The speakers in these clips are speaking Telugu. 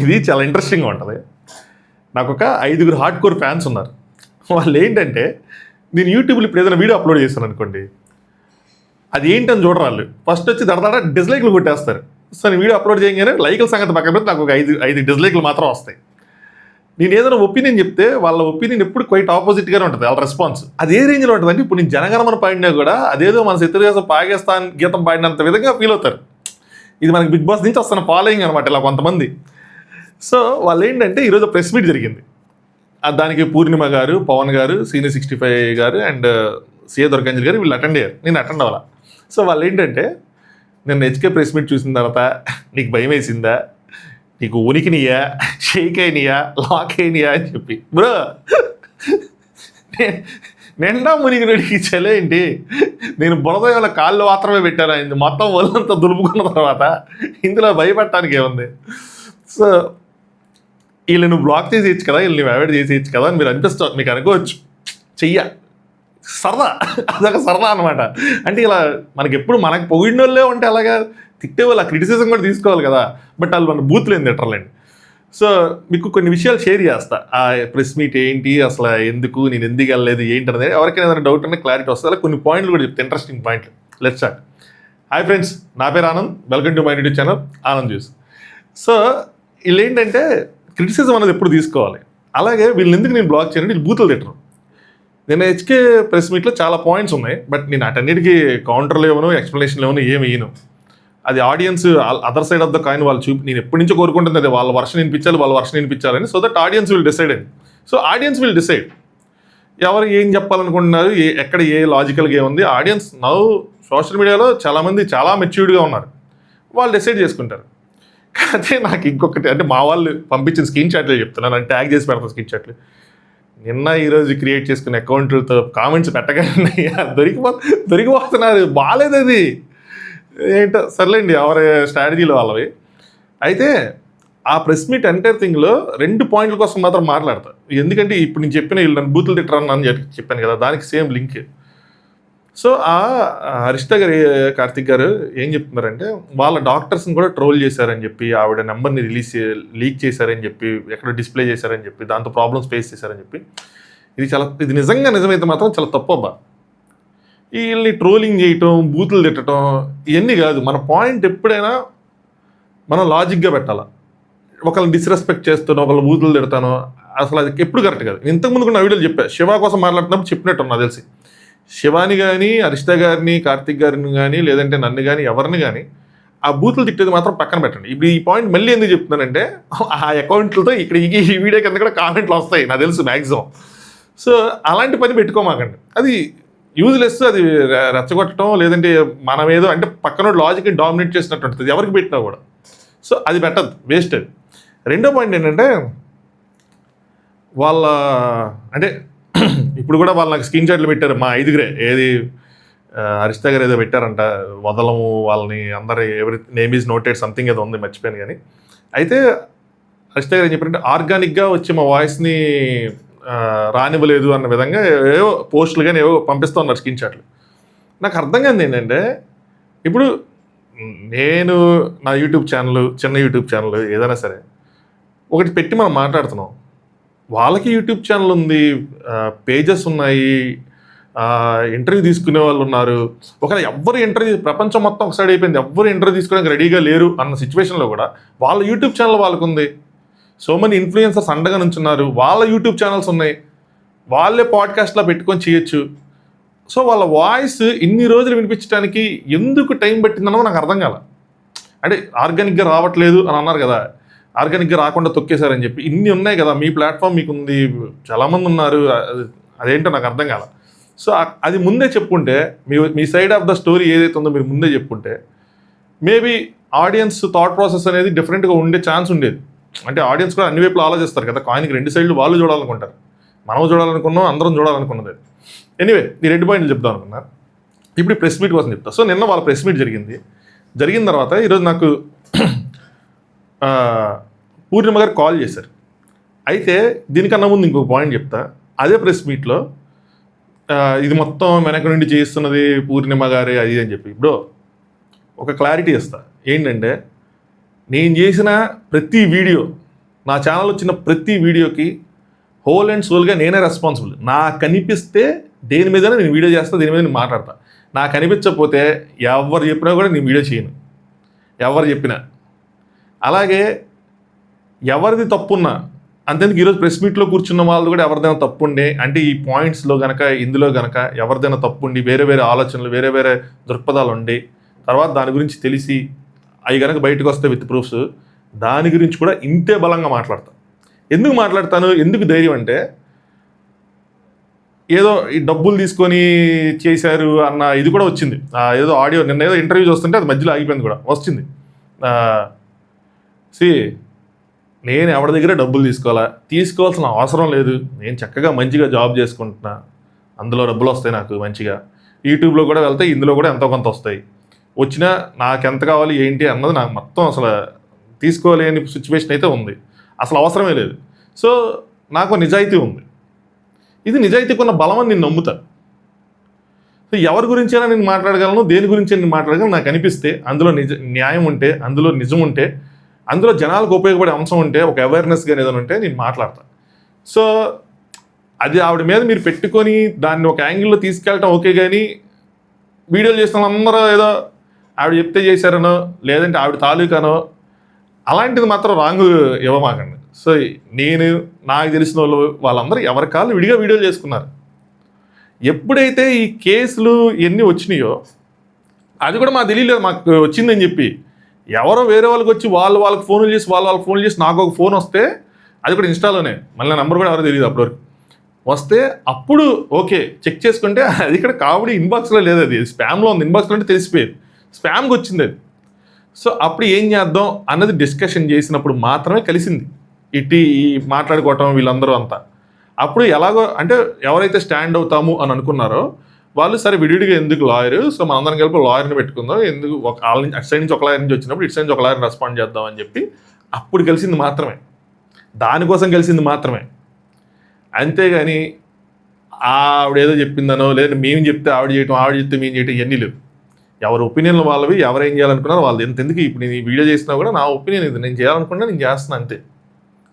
ఇది చాలా ఇంట్రెస్టింగ్గా ఉంటుంది. నాకు ఒక 5 హార్డ్ కోర్ ఫ్యాన్స్ ఉన్నారు. వాళ్ళు ఏంటంటే నేను యూట్యూబ్లో ఇప్పుడు ఏదైనా వీడియో అప్లోడ్ చేశాను అనుకోండి, అది ఏంటని చూడరు వాళ్ళు. ఫస్ట్ వచ్చి దడదడ డిస్లైక్లు కొట్టేస్తారు. సో నేను వీడియో అప్లోడ్ చేయగానే లైకుల సంగతి పక్కన పెడితే నాకు ఒక 5 డిస్లైక్లు మాత్రం వస్తాయి. నేను ఏదైనా ఒపీనియన్ చెప్తే వాళ్ళ ఒపీనియన్ ఎప్పుడు క్వైట్ ఆపోజిట్గానే ఉంటుంది వాళ్ళ రెస్పాన్స్. అది ఏ రేంజ్లో ఉంటుందంటే ఇప్పుడు నేను జనగణమన పాడినా కూడా అదేదో మన శత్రుదేశం పాకిస్తాన్ గీతం పాడినంత విధంగా ఫీల్ అవుతారు. ఇది మనకి బిగ్ బాస్ నుంచి వస్తున్న ఫాలోయింగ్ అనమాట ఇలా కొంతమంది. సో వాళ్ళు ఏంటంటే ఈరోజు ప్రెస్ మీట్ జరిగింది. దానికి పూర్ణిమ గారు, పవన్ గారు, సీనియర్ 65 గారు అండ్ సిఏ దుర్గంజలి గారు వీళ్ళు అటెండ్ అయ్యారు. నేను అటెండ్ అవ్వాల. సో వాళ్ళు ఏంటంటే నేను హెచ్కే ప్రెస్ మీట్ చూసిన తర్వాత నీకు భయం వేసిందా, నీకు ఉనికినియా, షేక్ అయినయా, లాక్ అయినయా అని చెప్పి, బ్రో నిండా మునిగినడికి చలేంటి, నేను బురద కాళ్ళు మాత్రమే పెట్టాను, అయింది మొత్తం ఒళ్ళంతా దులుపుకున్న తర్వాత ఇందులో భయపడటానికి ఏముంది. సో వీళ్ళు నువ్వు బ్లాక్ చేసేయచ్చు కదా, వీళ్ళు నువ్వు అవాయిడ్ చేసేయచ్చు కదా అని మీరు అనిపిస్తావు, మీకు అనుకోవచ్చు. సరదా, అదొక సరదా అనమాట. అంటే ఇలా మనకి ఎప్పుడు మనకు పొగిడిన వాళ్ళే ఉంటే అలాగా తిట్టే వాళ్ళు ఆ క్రిటిసిజం కూడా తీసుకోవాలి కదా. బట్ వాళ్ళు మన బూత్లు ఏం తిట్టర్లేండి. సో మీకు కొన్ని విషయాలు షేర్ చేస్తా. ఆ ప్రెస్ మీట్ ఏంటి, అసలు ఎందుకు, నేను ఎందుకు వెళ్ళలేదు ఏంటి అనేది ఎవరికైనా ఏదైనా డౌట్ అంటే క్లారిటీ వస్తుంది. అలా కొన్ని పాయింట్లు కూడా చెప్తాను, ఇంట్రెస్టింగ్ పాయింట్లు. Let's start. హాయ్ ఫ్రెండ్స్, నా పేరు Anand, welcome to my YouTube channel Anand juice. So వీళ్ళు ఏంటంటే క్రిటిసిజం అనేది ఎప్పుడు తీసుకోవాలి. అలాగే వీళ్ళని ఎందుకు నేను బ్లాక్ చేయను, వీళ్ళు బూతులు తిట్టరు. నేను హెచ్కే ప్రెస్ మీట్లో చాలా పాయింట్స్ ఉన్నాయి, బట్ నేను అటన్నిటికీ కౌంటర్లు ఇవ్వను, ఎక్స్ప్లెనేషన్లు ఇవ్వను, ఏమి ఇయ్యను. అది audience other side of the coin వాళ్ళు నేను ఎప్పటి నుంచో కోరుకుంటుంది అది వాళ్ళ వర్షన్ వినిపించాలి, వాళ్ళ వర్షన్ వినిపించాలని. So that audience will decide అండి. సో ఆడియన్స్ విల్ డిసైడ్ ఎవరు ఏం చెప్పాలనుకుంటున్నారు, ఎక్కడ ఏ లాజికల్గా ఏముంది. ఆడియన్స్ నౌ సోషల్ మీడియాలో చాలామంది చాలా మెచ్యూర్డ్గా ఉన్నారు, వాళ్ళు డిసైడ్ చేసుకుంటారు. అయితే నాకు ఇంకొకటి అంటే మా వాళ్ళు పంపించిన స్క్రీన్ షాట్లు చెప్తున్నాను, నన్ను ట్యాగ్ చేసి పెడతాను స్క్రీన్ షాట్లు. నిన్న ఈరోజు క్రియేట్ చేసుకున్న అకౌంట్లతో కామెంట్స్ పెట్టగానే దొరికిపోతున్నారు. బాగాలేదు అది, ఏంటో సర్లేండి ఎవరి స్ట్రాటజీలో వాళ్ళవి. అయితే ఆ ప్రెస్ మీట్ ఎంటైర్ థింగ్లో 2 పాయింట్ల కోసం మాత్రం మాట్లాడతా. ఎందుకంటే ఇప్పుడు నేను చెప్పిన వీళ్ళు నన్ను బూతులు తిట్టరని అని చెప్పాను కదా, దానికి సేమ్ లింక్. సో ఆ హరిష్ట గారు, కార్తిక్ గారు ఏం చెప్తున్నారంటే వాళ్ళ డాక్టర్స్ని కూడా ట్రోల్ చేశారని చెప్పి, ఆవిడ నెంబర్ని లీక్ చేశారని చెప్పి, ఎక్కడ డిస్ప్లే చేశారని చెప్పి, దాంతో ప్రాబ్లమ్స్ ఫేస్ చేశారని చెప్పి. ఇది నిజమైతే మాత్రం చాలా తప్పు అబ్బా. వీళ్ళని ట్రోలింగ్ చేయటం, బూతులు తిట్టడం ఇవన్నీ కాదు. మన పాయింట్ ఎప్పుడైనా మనం లాజిక్గా పెట్టాలి. ఒకళ్ళని డిస్రెస్పెక్ట్ చేస్తానో, ఒకళ్ళు బూతులు తిడతానో అసలు అది ఎప్పుడు కరెక్ట్ కాదు. ఇంతకుముందు కూడా నా వీడియోలు చెప్పాను, శివ కోసం మాట్లాడుతున్నప్పుడు చెప్పినట్టు నాకు తెలిసి. శివాని కానీ, హరిష్ట గారిని, కార్తిక్ గారిని కానీ, లేదంటే నన్ను కానీ, ఎవరిని కానీ ఆ బూతులు తిట్టేది మాత్రం పక్కన పెట్టండి. ఇప్పుడు ఈ పాయింట్ మళ్ళీ ఎందుకు చెప్తున్నానంటే ఆ అకౌంట్లతో ఇక్కడ ఈ వీడియో కింద కూడా కామెంట్లు వస్తాయి నాకు తెలుసు మ్యాక్సిమం. సో అలాంటి పని పెట్టుకోమాకండి, అది యూజ్లెస్. అది రెచ్చగొట్టడం లేదంటే మనం ఏదో అంటే పక్కన లాజిక్ని డామినేట్ చేసినట్టు ఉంటుంది ఎవరికి పెట్టినా కూడా. సో అది పెట్టద్దు, వేస్ట్ అది. రెండో పాయింట్ ఏంటంటే వాళ్ళ అంటే ఇప్పుడు కూడా వాళ్ళు నాకు స్క్రీన్ షాట్లు పెట్టారు, మా 5 ఏది హరిష్ట గారు ఏదో పెట్టారంట, వదలము వాళ్ళని, అందరు ఎవరి నేమ్ ఈజ్ నోటెడ్ సంథింగ్ ఏదో ఉంది, మర్చిపోయాను. కానీ అయితే హరిష్ట గారు ఏం చెప్పారంటే ఆర్గానిక్గా వచ్చి మా వాయిస్ని రానివ్వలేదు అన్న విధంగా ఏవో పోస్టులు కానీ ఏవో పంపిస్తూ ఉన్నారు స్క్రీన్ షాట్లు. నాకు అర్థం కాదు ఏంటంటే ఇప్పుడు నేను నా యూట్యూబ్ ఛానల్, చిన్న యూట్యూబ్ ఛానల్ ఏదైనా సరే ఒకటి పెట్టి మనం మాట్లాడుతున్నాం, వాళ్ళకి యూట్యూబ్ ఛానల్ ఉంది, పేజెస్ ఉన్నాయి, ఇంటర్వ్యూ తీసుకునే వాళ్ళు ఉన్నారు. ఒకవేళ ఎవ్వరు ఇంటర్వ్యూ, ప్రపంచం మొత్తం ఒక సైడ్ అయిపోయింది, ఎవ్వరు ఇంటర్వ్యూ తీసుకోవడానికి రెడీగా లేరు అన్న సిచ్యువేషన్లో కూడా వాళ్ళ యూట్యూబ్ ఛానల్ వాళ్ళకు ఉంది. సో మనీ ఇన్ఫ్లుయెన్సర్స్ అండగా నుంచున్నారు, వాళ్ళ యూట్యూబ్ ఛానల్స్ ఉన్నాయి, వాళ్ళే పాడ్కాస్ట్లో పెట్టుకొని చేయొచ్చు. సో వాళ్ళ వాయిస్ ఇన్ని రోజులు వినిపించడానికి ఎందుకు టైం పట్టిందన్నో నాకు అర్థం కాల. అంటే ఆర్గానిక్గా రావట్లేదు అని అన్నారు కదా, ఆర్గానిక్గా రాకుండా తొక్కేశారని చెప్పి. ఇన్ని ఉన్నాయి కదా, మీ ప్లాట్ఫామ్ మీకు ఉంది, చాలామంది ఉన్నారు, అదేంటో నాకు అర్థం కాల. సో అది ముందే చెప్పుకుంటే, మీ సైడ్ ఆఫ్ ద స్టోరీ ఏదైతే ఉందో మీరు ముందే చెప్పుకుంటే మేబీ ఆడియన్స్ థాట్ ప్రాసెస్ అనేది డిఫరెంట్గా ఉండే ఛాన్స్ ఉండేది. అంటే ఆడియన్స్ కూడా అన్ని వైపులు ఆలోచిస్తారు కదా, కాయిన్కి 2 సైడ్లు వాళ్ళు చూడాలనుకుంటారు, మనం చూడాలనుకున్నాం, అందరం చూడాలనుకున్నది. ఎనీవే ఈ 2 పాయింట్లు చెప్దాం అనుకున్నా. ఇప్పుడు ప్రెస్ మీట్ కోసం చెప్తా. సో నిన్న వాళ్ళ ప్రెస్ మీట్ జరిగిన తర్వాత ఈరోజు నాకు పూర్ణిమ గారు కాల్ చేశారు. అయితే దీనికన్నా ముందు ఇంకొక పాయింట్ చెప్తా. అదే ప్రెస్ మీట్లో ఇది మొత్తం వెనక నుండి చేస్తున్నది పూర్ణిమ గారే అది అని చెప్పి. ఇప్పుడు ఒక క్లారిటీ ఇస్తా, ఏంటంటే నేను చేసిన ప్రతి వీడియో నా ఛానల్ వచ్చిన ప్రతి వీడియోకి హోల్ అండ్ సోల్గా నేనే రెస్పాన్సిబుల్. నాకు కనిపిస్తే దేని మీద నేను వీడియో చేస్తా, దేని మీద నేను మాట్లాడతా. నాకు కనిపించకపోతే ఎవరు చెప్పినా కూడా నేను వీడియో చేయను, ఎవరు చెప్పినా. అలాగే ఎవరిది తప్పున్నా అంతేందుకు ఈరోజు ప్రెస్ మీట్లో కూర్చున్న వాళ్ళు కూడా ఎవరిదైనా తప్పుండే అంటే ఈ పాయింట్స్లో కనుక ఇందులో కనుక ఎవరిదైనా తప్పుండి వేరే వేరే ఆలోచనలు వేరే వేరే దృక్పథాలు ఉండి తర్వాత దాని గురించి తెలిసి అవి కనుక బయటకు వస్తే విత్ ప్రూఫ్స్ దాని గురించి కూడా ఇంతే బలంగా మాట్లాడతాను. ఎందుకు మాట్లాడతాను, ఎందుకు ధైర్యం అంటే ఏదో ఈ డబ్బులు తీసుకొని చేశారు అన్న ఇది కూడా వచ్చింది. ఏదో ఆడియో నిన్న ఏదో ఇంటర్వ్యూ చూస్తుంటే అది మధ్యలో ఆగిపోయింది కూడా వచ్చింది. నేను ఎవరి దగ్గర డబ్బులు తీసుకోవాల్సిన అవసరం లేదు, నేను చక్కగా మంచిగా జాబ్ చేసుకుంటున్నా, అందులో డబ్బులు వస్తాయి నాకు మంచిగా, యూట్యూబ్లో కూడా వెళ్తాయి, ఇందులో కూడా ఎంతో కొంత వస్తాయి, వచ్చినా నాకు ఎంత కావాలి ఏంటి అన్నది నాకు మొత్తం అసలు తీసుకోలేని సిచ్యువేషన్ అయితే ఉంది, అసలు అవసరమే లేదు. సో నాకు నిజాయితీ ఉంది, ఇది నిజాయితీకి ఉన్న బలం అని నేను నమ్ముతా. సో ఎవరి గురించైనా నేను మాట్లాడగలను, దేని గురించి నేను మాట్లాడగలను నాకు అనిపిస్తే, అందులో న్యాయం ఉంటే, అందులో నిజం ఉంటే, అందులో జనాలకు ఉపయోగపడే అంశం ఉంటే, ఒక అవేర్నెస్ కానీ ఏదైనా ఉంటే నేను మాట్లాడతాను. సో అది ఆవిడ మీద మీరు పెట్టుకొని దాన్ని ఒక యాంగిల్లో తీసుకెళ్ళటం ఓకే, కానీ వీడియోలు చేస్తున్న అందరూ ఏదో ఆవిడ చెప్తే చేశారనో లేదంటే ఆవిడ తాలూకానో అలాంటిది మాత్రం రాంగ్ ఇవ్వమాకండి. సో నాకు తెలిసిన వాళ్ళందరూ ఎవరి కాళ్ళు విడిగా వీడియోలు చేసుకున్నారు. ఎప్పుడైతే ఈ కేసులు ఎన్ని వచ్చినాయో అది కూడా మాకు తెలియలేదు, మాకు వచ్చిందని చెప్పి ఎవరో వేరే వాళ్ళకి వచ్చి వాళ్ళకి ఫోన్లు చేసి వాళ్ళకి ఫోన్లు చేసి నాకు ఒక ఫోన్ వస్తే అది కూడా ఇన్స్టాలోనే, మళ్ళీ నెంబర్ కూడా ఎవరో తెలియదు అప్పటివరకు, వస్తే అప్పుడు ఓకే చెక్ చేసుకుంటే అది ఇక్కడ కామెడీ ఇన్బాక్స్లో లేదు, అది స్పామ్లో ఉంది. ఇన్బాక్స్లో అంటే తెలిసిపోయేది, స్పామ్కి వచ్చింది అది. సో అప్పుడు ఏం చేద్దాం అన్నది డిస్కషన్ చేసినప్పుడు మాత్రమే కలిసింది ఈ మాట్లాడుకోవటం వీళ్ళందరూ అంతా. అప్పుడు ఎలాగో అంటే ఎవరైతే స్టాండ్ అవుతాము అని అనుకున్నారో వాళ్ళు సరే విడివిడిగా ఎందుకు లాయరు, సో మనందరం కలిపి లాయర్ని పెట్టుకుందాం, ఎందుకు అటు సైడ్ నుంచి ఒక లాయర్ నుంచి వచ్చినప్పుడు ఇటు సైడ్ నుంచి ఒక లాయర్ని రెస్పాండ్ చేద్దాం అని చెప్పి అప్పుడు కలిసింది మాత్రమే, దానికోసం కలిసింది మాత్రమే. అంతేగాని ఆవిడేదో చెప్పిందనో లేదా మేము చెప్తే ఆవిడ చెప్తే మేము చేయటం ఇవన్నీ లేవు. ఎవరి ఒపీనియన్లు వాళ్ళవి, ఎవరు ఏం చేయాలనుకున్నారో వాళ్ళు. ఎందుకు ఇప్పుడు నేను ఈ వీడియో చేసినా కూడా నా ఒపీనియన్ ఇది, నేను చేయాలనుకున్నా నేను చేస్తున్నాను అంతే,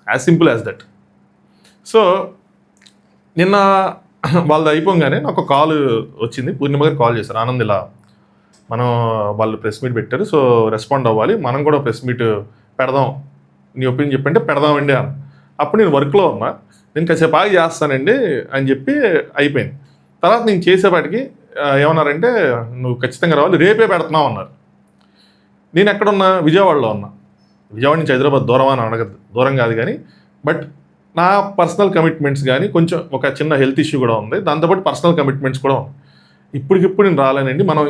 as simple as that. So నిన్న వాళ్ళది అయిపోగానే నాకు ఒక కాల్ వచ్చింది, పూర్ణిమ గారు కాల్ చేశారు, ఆనంద్ ఇలా వాళ్ళు ప్రెస్ మీట్ పెట్టారు, సో రెస్పాండ్ అవ్వాలి, మనం కూడా ప్రెస్ మీట్ పెడదాం, నీ ఒపీనియన్ చెప్పంటే పెడదామండి అని. అప్పుడు నేను వర్క్లో ఉన్నా, నేను కాసేపు ఆగి చేస్తానండి అని చెప్పి అయిపోయింది. తర్వాత నేను చేసేపాటికి ఏమన్నారంటే నువ్వు ఖచ్చితంగా రావాలి, రేపే పెడుతున్నావు అన్నారు. నేను ఎక్కడున్నా, విజయవాడలో ఉన్నా. విజయవాడ నుంచి హైదరాబాద్ దూరం అని అడగద్దు, దూరం కాదు కానీ బట్ నా పర్సనల్ కమిట్మెంట్స్ కానీ కొంచెం ఒక చిన్న హెల్త్ ఇష్యూ కూడా ఉంది, దాంతోపాటు పర్సనల్ కమిట్మెంట్స్ కూడా ఉంది. ఇప్పటికిప్పుడు నేను రాలేనండి, మనం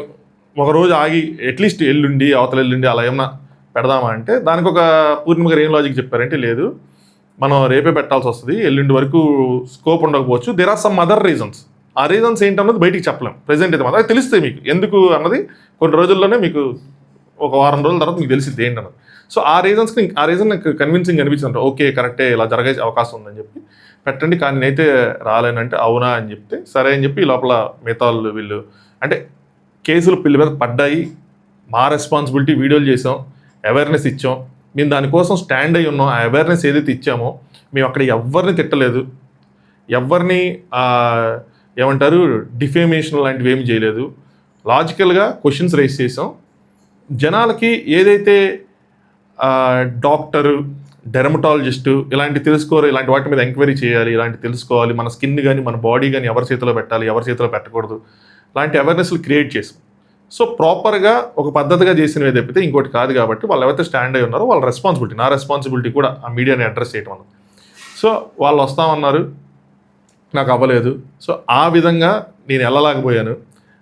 ఒకరోజు ఆగి అట్లీస్ట్ ఎల్లుండి అవతల ఎల్లుండి అలా ఏమన్నా పెడదామా అంటే దానికి ఒక పూర్ణిమ గారు ఏం లాజిక్ చెప్పారంటే లేదు మనం రేపే పెట్టాల్సి వస్తుంది, ఎల్లుండి వరకు స్కోప్ ఉండకపోవచ్చు, there are some other reasons. ఆ రీజన్స్ ఏంటన్నది బయటికి చెప్పలేం ప్రెజెంట్ అయితే మాత్రం, అది తెలుస్తాయి మీకు ఎందుకు అన్నది కొన్ని రోజుల్లోనే, మీకు ఒక వారం రోజుల తర్వాత మీకు తెలిసింది ఏంటన్నది. సో ఆ రీజన్ నాకు కన్విన్సింగ్ అనిపించింది, ఓకే కరెక్టే ఇలా జరిగే అవకాశం ఉందని చెప్పి పెట్టండి, కానీ నేనైతే రాలేనంటే అవునా అని చెప్తే సరే అని చెప్పి లోపల మిగతా వీళ్ళు అంటే కేసులు పిల్లి మీద పడ్డాయి, మా రెస్పాన్సిబిలిటీ, వీడియోలు చేసాం, అవేర్నెస్ ఇచ్చాం, మేము దానికోసం స్టాండ్ అయి ఉన్నాం. ఆ అవేర్నెస్ ఏదైతే ఇచ్చామో మేము అక్కడ ఎవరిని తిట్టలేదు, ఎవరిని ఏమంటారు డిఫేమేషన్ లాంటివి ఏమి చేయలేదు, లాజికల్గా క్వశ్చన్స్ రైజ్ చేసాం. జనాలకి ఏదైతే డాక్టరు, డెర్మటాలజిస్టు ఇలాంటి తెలుసుకోరు, ఇలాంటి వాటి మీద ఎంక్వైరీ చేయాలి, ఇలాంటి తెలుసుకోవాలి, మన స్కిన్ కానీ మన బాడీ కానీ ఎవరి చేతిలో పెట్టాలి, ఎవరి చేతిలో పెట్టకూడదు, ఇలాంటి అవేర్నెస్లు క్రియేట్ చేసాం. సో ప్రాపర్గా ఒక పద్ధతిగా చేసినవి తప్పితే ఇంకోటి కాదు. కాబట్టి వాళ్ళు ఎవరైతే స్టాండ్ అయి ఉన్నారో వాళ్ళ రెస్పాన్సిబిలిటీ, నా రెస్పాన్సిబిలిటీ కూడా ఆ మీడియాని అడ్రస్ చేయడం అన్నది. సో వాళ్ళు వస్తామన్నారు, నాకు అవ్వలేదు. సో ఆ విధంగా నేను వెళ్ళలేకపోయాను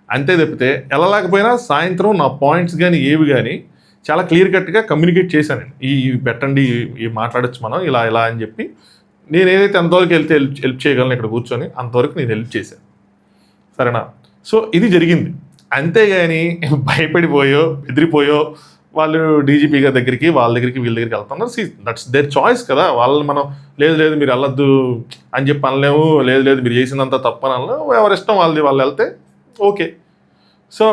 అంతే తప్పితే, వెళ్ళలేకపోయినా సాయంత్రం నా పాయింట్స్ కానీ ఏవి కానీ చాలా క్లియర్ కట్గా కమ్యూనికేట్ చేశానండి. ఇవి పెట్టండి, ఇవి మాట్లాడచ్చు మనం ఇలా ఇలా అని చెప్పి నేను ఏదైతే అంతవరకు వెళ్తే హెల్ప్ చేయగలను ఇక్కడ కూర్చొని అంతవరకు నేను హెల్ప్ చేశాను, సరేనా. సో ఇది జరిగింది. అంతేగాని భయపడిపోయో బెదిరిపోయో వాళ్ళు డీజీపీ గారి దగ్గరికి వాళ్ళ దగ్గరికి వీళ్ళ దగ్గరికి వెళ్తున్నారు. దట్స్ దేర్ చాయిస్ కదా. వాళ్ళని మనం లేదు మీరు వెళ్ళొద్దు అని చెప్పి అనలేము, లేదు మీరు చేసిందంతా తప్పని అనలేము, ఎవరి ఇష్టం వాళ్ళు వెళ్తే ఓకే. సో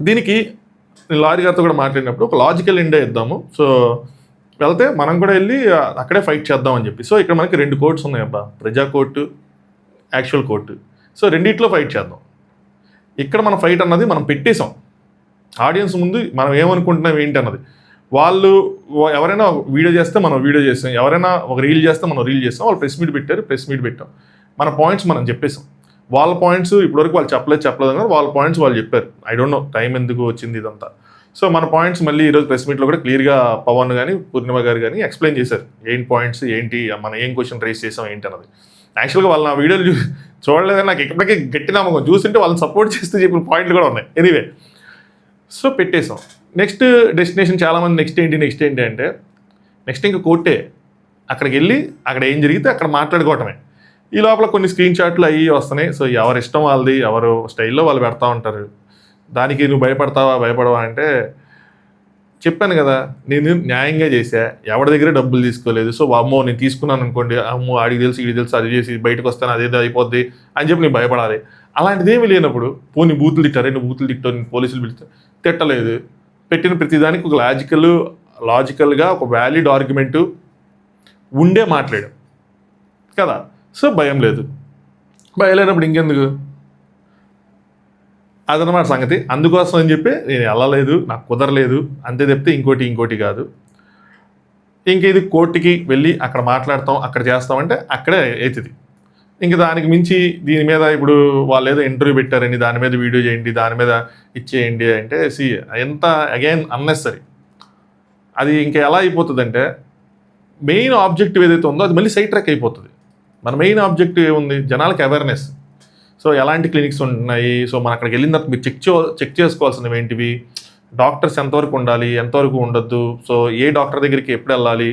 దీనికి నేను లారీ గారితో కూడా మాట్లాడినప్పుడు ఒక లాజికల్ ఎండే ఇద్దాము. సో వెళ్తే మనం కూడా వెళ్ళి అక్కడే ఫైట్ చేద్దాం అని చెప్పి. సో ఇక్కడ మనకి 2 కోర్ట్స్ ఉన్నాయి అబ్బా, ప్రజా కోర్టు, యాక్చువల్ కోర్టు. సో రెండిట్లో ఫైట్ చేద్దాం. ఇక్కడ మన ఫైట్ అన్నది మనం పెట్టేసాం ఆడియన్స్ ముందు. మనం ఏమనుకుంటున్నాం ఏంటి అన్నది. వాళ్ళు ఎవరైనా వీడియో చేస్తే మనం వీడియో చేస్తాం, ఎవరైనా ఒక రీల్ చేస్తే మనం రీల్ చేస్తాం. వాళ్ళు ప్రెస్ మీట్ పెట్టారు, ప్రెస్ మీట్ పెట్టాం. మన పాయింట్స్ మనం చెప్పేసాం. వాళ్ళ పాయింట్స్ ఇప్పటివరకు వాళ్ళు చెప్పలేదు కానీ వాళ్ళ పాయింట్స్ వాళ్ళు చెప్పారు. ఐ డోంట్ నో టైం ఎందుకు వచ్చింది ఇదంతా. సో మన పాయింట్స్ మళ్ళీ ఈరోజు ప్రెస్ మీట్లో కూడా క్లియర్గా పవన్ కానీ పూర్ణిమ గారు కానీ ఎక్స్ప్లెయిన్ చేశారు. ఏంటి పాయింట్స్ ఏంటి, మనం ఏం క్వశ్చన్ రేస్ చేసాం ఏంటి అన్నది. యాక్చువల్గా వాళ్ళు నా వీడియోలు చూడలేదని నాకు ఎప్పటికీ గట్టి నమ్మకం. చూస్తుంటే వాళ్ళని సపోర్ట్ చేస్తూ చెప్పిన పాయింట్లు కూడా ఉన్నాయి. ఎనీవే, సో పెట్టేసాం. నెక్స్ట్ డెస్టినేషన్ చాలామంది నెక్స్ట్ ఏంటి అంటే నెక్స్ట్ ఇంకా కోర్టే. అక్కడికి వెళ్ళి అక్కడ ఏం జరిగితే అక్కడ మాట్లాడుకోవటమే. ఈ లోపల కొన్ని స్క్రీన్ షాట్లు అవి వస్తున్నాయి. సో ఎవరి ఇష్టం వాళ్ళది, ఎవరు స్టైల్లో వాళ్ళు పెడతా ఉంటారు. దానికి నువ్వు భయపడవా అంటే చెప్పాను కదా, నేను న్యాయంగా చేశా, ఎవరి దగ్గర డబ్బులు తీసుకోలేదు. సో అమ్మో నేను తీసుకున్నాను అనుకోండి, అమ్మో ఆడికి తెలుసు వీడికి తెలుసు, అది చేసి బయటకు వస్తాను అదేదో అయిపోద్ది అని చెప్పి నేను భయపడాలి. అలాంటిది ఏమీ లేనప్పుడు పోనీ బూతులు తిట్టారు, నువ్వు బూతులు తిట్టావు, నేను పోలీసులు పిలిచాను, తిట్టలేదు. పెట్టిన ప్రతిదానికి ఒక లాజికల్గా ఒక వ్యాలిడ్ ఆర్గ్యుమెంటు ఉండే మాట్లాడాం కదా. సో భయం లేదు. భయం లేనప్పుడు ఇంకెందుకు, అదనమాట సంగతి. అందుకోసం అని చెప్పి నేను వెళ్ళలేదు, నాకు కుదరలేదు అంతే చెప్తే ఇంకోటి కాదు. ఇంక ఇది కోర్టుకి వెళ్ళి అక్కడ మాట్లాడతాం, అక్కడ చేస్తామంటే అక్కడే అవుతుంది. ఇంక దానికి మించి దీని మీద ఇప్పుడు వాళ్ళు ఏదో ఇంటర్వ్యూ పెట్టారని దాని మీద వీడియో చేయండి, దాని మీద ఇచ్చేయండి అంటే ఎంత అగైన్ అన్నెసరీ. అది ఇంకా ఎలా అయిపోతుందంటే మెయిన్ ఆబ్జెక్టివ్ ఏదైతే ఉందో అది మళ్ళీ సైడ్ ట్రాక్ అయిపోతుంది. మన మెయిన్ ఆబ్జెక్టివ్ ఏముంది, జనాలకి అవేర్నెస్. సో ఎలాంటి క్లినిక్స్ ఉన్నాయి, సో మనం అక్కడికి వెళ్ళిన తర్వాత మీరు చెక్ చేసుకోవాల్సినవి ఏంటివి, డాక్టర్స్ ఎంతవరకు ఉండాలి ఎంతవరకు ఉండొద్దు, సో ఏ డాక్టర్ దగ్గరికి ఎప్పుడు వెళ్ళాలి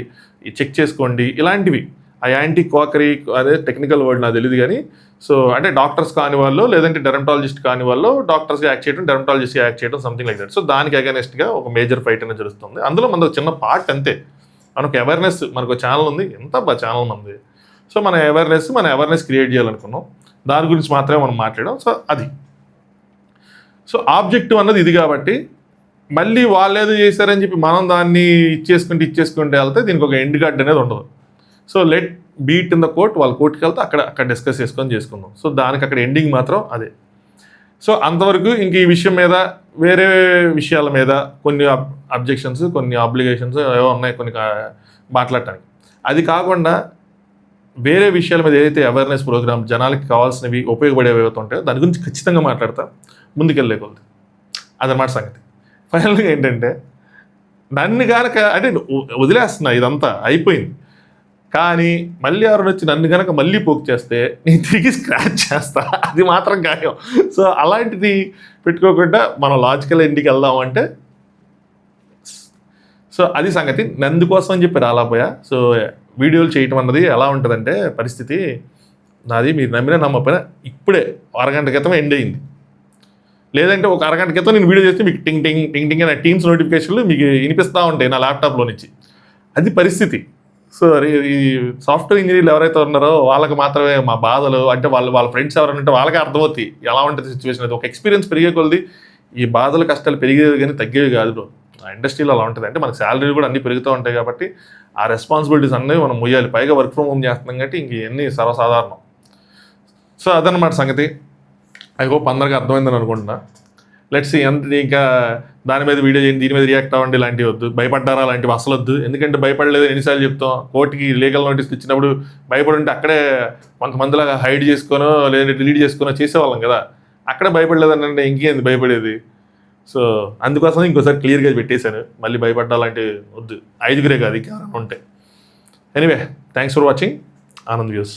చెక్ చేసుకోండి, ఇలాంటివి. ఆ యాంటీ కోకరీ అదే టెక్నికల్ వర్డ్ నాకు తెలియదు కానీ, సో అంటే డాక్టర్స్ కాని వాళ్ళు లేదంటే డెర్మటాలజిస్ట్ కాని వాళ్ళు డాక్టర్స్గా యాక్ట్ చేయడం, డెర్మటాలజిస్ట్గా యాక్ట్ చేయడం, సంథింగ్ లైక్ దట్. సో దానికి అగైనెస్ట్గా ఒక మేజర్ ఫైట్ అనేది జరుగుతుంది. అందులో మనకు చిన్న పార్ట్ అంతే. మనకు అవేర్నెస్, మనకు ఛానల్ ఉంది, ఎంత ఛానల్ ఉంది. సో మన అవేర్నెస్ క్రియేట్ చేయాలనుకున్నాం, దాని గురించి మాత్రమే మనం మాట్లాడాం. సో అది సో ఆబ్జెక్టివ్ అన్నది ఇది కాబట్టి మళ్ళీ వాళ్ళు ఏదో చేశారని చెప్పి మనం దాన్ని ఇచ్చేసుకుంటే వెళ్తే దీనికి ఒక ఎండ్ కార్డ్ అనేది ఉండదు. So let beat in the court, వాళ్ళ కోర్టుకి వెళ్తే అక్కడ డిస్కస్ చేసుకుందాం. సో దానికి అక్కడ ఎండింగ్ మాత్రం అదే. సో అంతవరకు ఇంక ఈ విషయం మీద వేరే విషయాల మీద కొన్ని అబ్జెక్షన్స్, కొన్ని ఆబ్లిగేషన్స్ ఏవో ఉన్నాయి కొన్ని మాట్లాడటానికి. అది కాకుండా వేరే విషయాల మీద ఏదైతే అవేర్నెస్ ప్రోగ్రామ్ జనాలకి కావాల్సినవి ఉపయోగపడేవి ఏవైతే ఉంటాయో దాని గురించి ఖచ్చితంగా మాట్లాడతా ముందుకెళ్ళేకొద్ది. అదనమాట సంగతి. ఫైనల్గా ఏంటంటే నన్ను కనుక అంటే వదిలేస్తున్నా, ఇదంతా అయిపోయింది, కానీ మళ్ళీ ఎవరైనా వచ్చి నన్ను కనుక మళ్ళీ పోక్ చేస్తే నేను తిరిగి స్క్రాచ్ చేస్తా, అది మాత్రం ఖాయం. సో అలాంటిది పెట్టుకోకుండా మనం లాజికల్ ఎండ్కి వెళ్దామంటే సో అది సంగతి. నందుకోసం అని చెప్పి రాలేకపోయా. సో వీడియోలు చేయటం అన్నది ఎలా ఉంటుందంటే పరిస్థితి నాది, మీరు నమ్మినా నమ్మకపోయినా ఇప్పుడే అరగంట క్రితం ఎండ్ అయింది. లేదంటే ఒక అరగంట క్రితం నేను వీడియో చేస్తే మీకు టింగ్ టింగ్ టింగ్ టింగ్ అనే టీమ్స్ నోటిఫికేషన్లు మీకు వినిపిస్తూ ఉంటాయి నా ల్యాప్టాప్లో నుంచి. అది పరిస్థితి. సో ఈ సాఫ్ట్వేర్ ఇంజనీర్లు ఎవరైతే ఉన్నారో వాళ్ళకి మాత్రమే మా బాధలు, అంటే వాళ్ళ ఫ్రెండ్స్ ఎవరైనా ఉంటే వాళ్ళకే అర్థమవుతాయి ఎలా ఉంటుంది సిచ్యువేషన్. అది ఒక ఎక్స్పీరియన్స్ పెరిగే కొలది ఈ బాధలు కష్టాలు పెరిగేవి కానీ తగ్గేవి కాదు. ఆ ఇండస్ట్రీలో అలా ఉంటుంది. అంటే మనకి శాలరీలు కూడా అన్నీ పెరుగుతూ ఉంటాయి కాబట్టి ఆ రెస్పాన్సిబిలిటీస్ అన్నీ మనం మొయ్యాలి. పైగా వర్క్ ఫ్రమ్ హోమ్ చేస్తున్నాం కాబట్టి ఇంక ఇవన్నీ సర్వసాధారణం. సో అదనమాట సంగతి. ఐ హోప్ అందరికీ అర్థమైందని అనుకుంటున్నా. లెట్స్ ఎంత ఇంకా దాని మీద వీడియో చేయండి, దీని మీద రియాక్ట్ అవ్వండి, ఇలాంటివి వద్దు. భయపడ్డారా అలాంటివి అసలు వద్దు. ఎందుకంటే భయపడలేదు ఎన్నిసార్లు చెప్తాం. కోర్టుకి లీగల్ నోటీస్ ఇచ్చినప్పుడు భయపడుంటే అక్కడే కొంతమందిలాగా హైడ్ చేసుకోనో లేదంటే డిలీట్ చేసుకోనో చేసేవాళ్ళం కదా. అక్కడే భయపడలేదంటే ఇంకేంది భయపడేది. సో అందుకోసం ఇంకోసారి క్లియర్గా పెట్టేశాను. మళ్ళీ భయపడ్డాలంటే వద్దు, 5గురే కాదు ఇంకా ఉంటాయి. Anyway, thanks for watching Anand views.